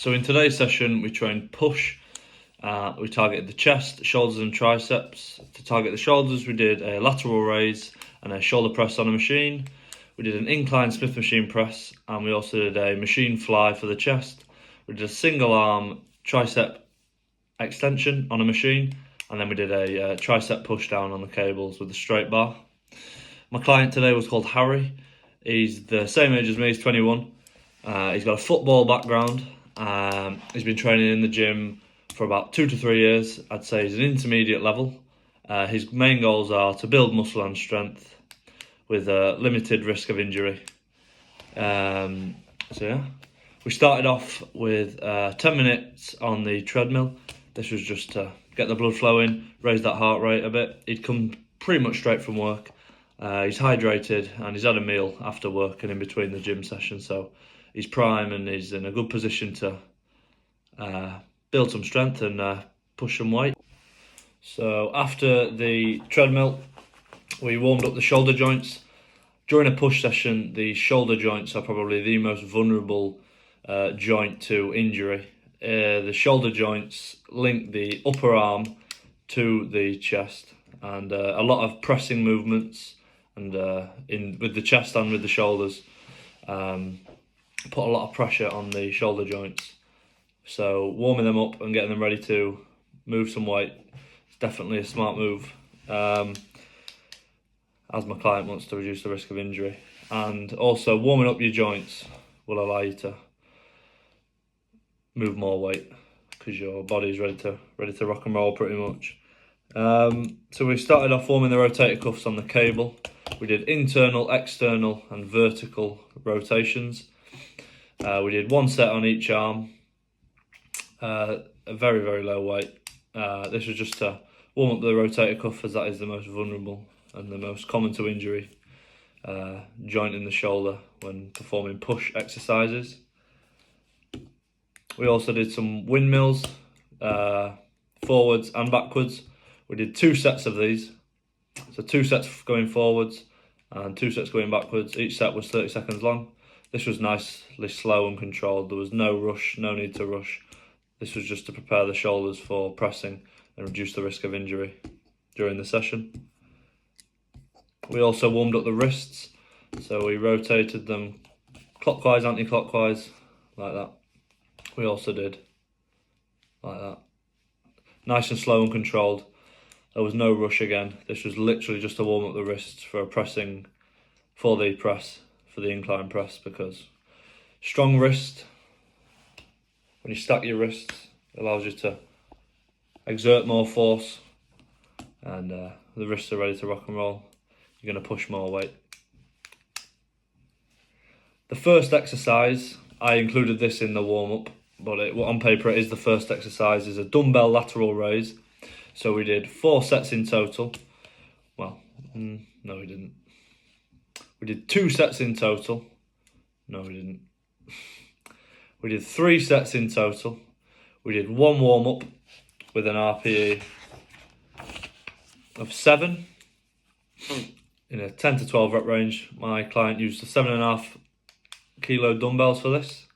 So in today's session we trained push. We targeted the chest, shoulders and triceps. To target the shoulders we did a lateral raise and a shoulder press on a machine. We did an incline Smith machine press, and we also did a machine fly for the chest. We did a single arm tricep extension on a machine, and then we did a tricep push down on the cables with a straight bar. My client today was called Harry. He's the same age as me, he's 21. He's got a football background. He's been training in the gym for about 2 to 3 years. I'd say he's an intermediate level. His main goals are to build muscle and strength with a limited risk of injury. We started off with 10 minutes on the treadmill. This was just to get the blood flowing, raise that heart rate a bit. He'd come pretty much straight from work. He's hydrated and he's had a meal after work and in between the gym session, so he's prime and he's in a good position to build some strength and push some weight. So after the treadmill, we warmed up the shoulder joints. During a push session, the shoulder joints are probably the most vulnerable joint to injury. The shoulder joints link the upper arm to the chest, and a lot of pressing movements and with the chest and with the shoulders put a lot of pressure on the shoulder joints. So warming them up and getting them ready to move some weight is definitely a smart move, as my client wants to reduce the risk of injury. And also warming up your joints will allow you to move more weight because your body is ready to rock and roll pretty much. So we started off warming the rotator cuffs on the cable. We did internal, external and vertical rotations. We did 1 set on each arm, a very, very low weight. This was just to warm up the rotator cuff, as that is the most vulnerable and the most common to injury joint in the shoulder when performing push exercises. We also did some windmills, forwards and backwards. We did 2 sets of these, so 2 sets going forwards and 2 sets going backwards. Each set was 30 seconds long. This was nicely slow and controlled. There was no rush, no need to rush. This was just to prepare the shoulders for pressing and reduce the risk of injury during the session. We also warmed up the wrists, so we rotated them clockwise, anti-clockwise, like that. We also did like that. Nice and slow and controlled. There was no rush again. This was literally just to warm up the wrists for pressing, for the press, for the incline press, because strong wrist, when you stack your wrists, it allows you to exert more force, and the wrists are ready to rock and roll. You're going to push more weight. The first exercise, I included this in the warm-up, but on paper it is the first exercise, is a dumbbell lateral raise. So we did 4 sets in total. Well, no we didn't. We did 2 sets in total. No we didn't. We did 3 sets in total. We did 1 warm-up with an RPE of 7 in a 10 to 12 rep range. My client used the 7.5 kilo dumbbells for this.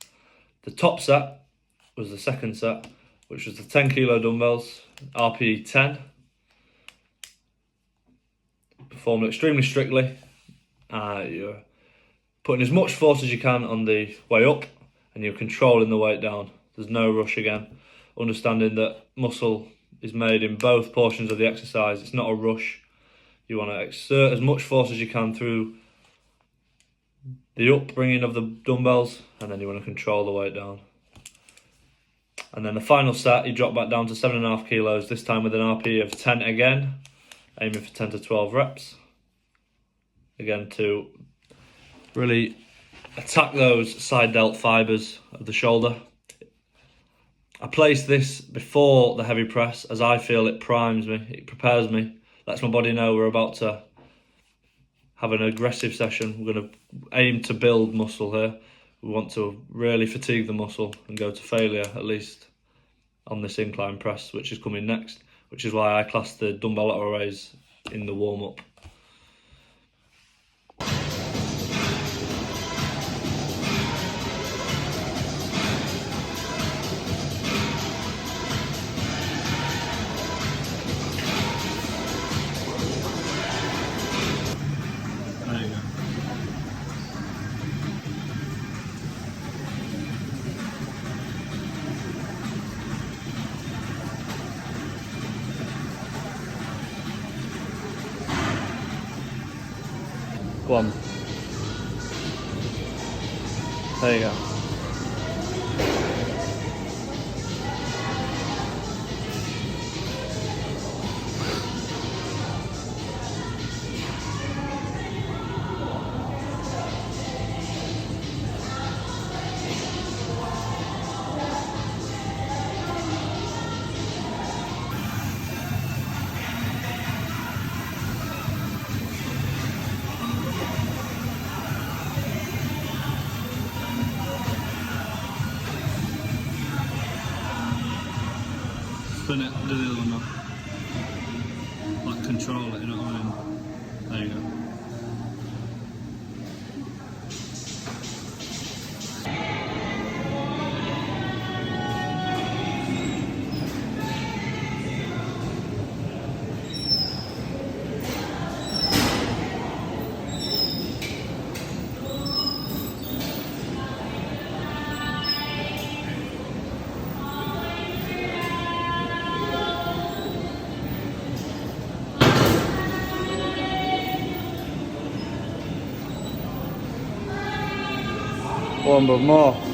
The top set was the second set, which was the 10 kilo dumbbells, RPE 10. Performed extremely strictly. You're putting as much force as you can on the way up, and you're controlling the weight down. There's no rush again. Understanding that muscle is made in both portions of the exercise. It's not a rush. You want to exert as much force as you can through the upbringing of the dumbbells, and then you want to control the weight down. And then the final set, you drop back down to 7.5 kilos, this time with an RPE of 10 again, aiming for 10 to 12 reps. Again, to really attack those side delt fibres of the shoulder. I place this before the heavy press, as I feel it primes me, it prepares me, lets my body know we're about to have an aggressive session. We're going to aim to build muscle here. We want to really fatigue the muscle and go to failure, at least on this incline press, which is coming next, which is why I class the dumbbell lateral raise in the warm-up. One. There you go. Spin it, do the other one up. Like control it, you know what I mean? There you go. One but more.